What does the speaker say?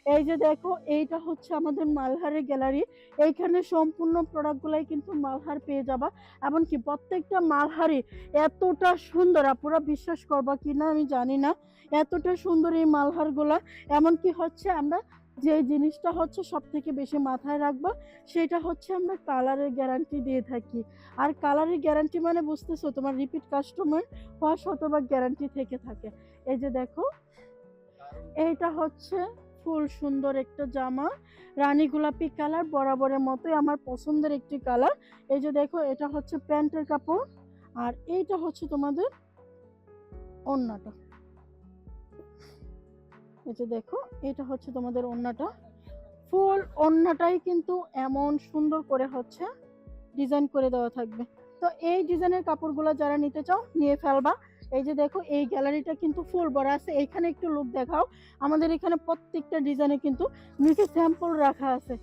এই যে দেখো, এইটা হচ্ছে আমাদের মালহারের গ্যালারি। এইখানে সম্পূর্ণ প্রোডাক্টগুলাই কিন্তু মালহার পেয়ে যাবা। এমনকি প্রত্যেকটা মালহারই এতটা সুন্দর, আপুরা বিশ্বাস করবা কিনা আমি জানি না, এতটা সুন্দর এই মালহারগুলা। এমনকি হচ্ছে আমরা যে জিনিসটা হচ্ছে সব থেকে বেশি মাথায় রাখবা, সেটা হচ্ছে আমরা কালারের গ্যারান্টি দিয়ে থাকি। আর কালারের গ্যারান্টি মানে বুঝতেছো, তোমার রিপিট কাস্টমার হওয়া শতভাগ গ্যারান্টি থেকে থাকে। এই যে দেখো, এইটা হচ্ছে ফুল সুন্দর একটা জামা, রানী গোলাপি কালার, বরাবরের মতোই আমার পছন্দের একটি কালার। এই যে দেখো, এটা হচ্ছে প্যান্টের কাপড়, আর এইটা হচ্ছে তোমাদের ওড়নাটা। এই যে দেখো, এটা হচ্ছে তোমাদের ওড়নাটা। ফুল ওড়নাটাই কিন্তু এমন সুন্দর করে হচ্ছে ডিজাইন করে দেওয়া থাকবে। তো এই ডিজাইনের কাপড়গুলো যারা নিতে চাও নিয়ে ফেলবা। এই যে দেখো, এই গ্যালারিটা কিন্তু ফুল ভরা আছে। এইখানে একটু লুক দেখাও। আমাদের এখানে প্রত্যেকটা ডিজাইনে কিন্তু নিচে স্যাম্পল রাখা আছে।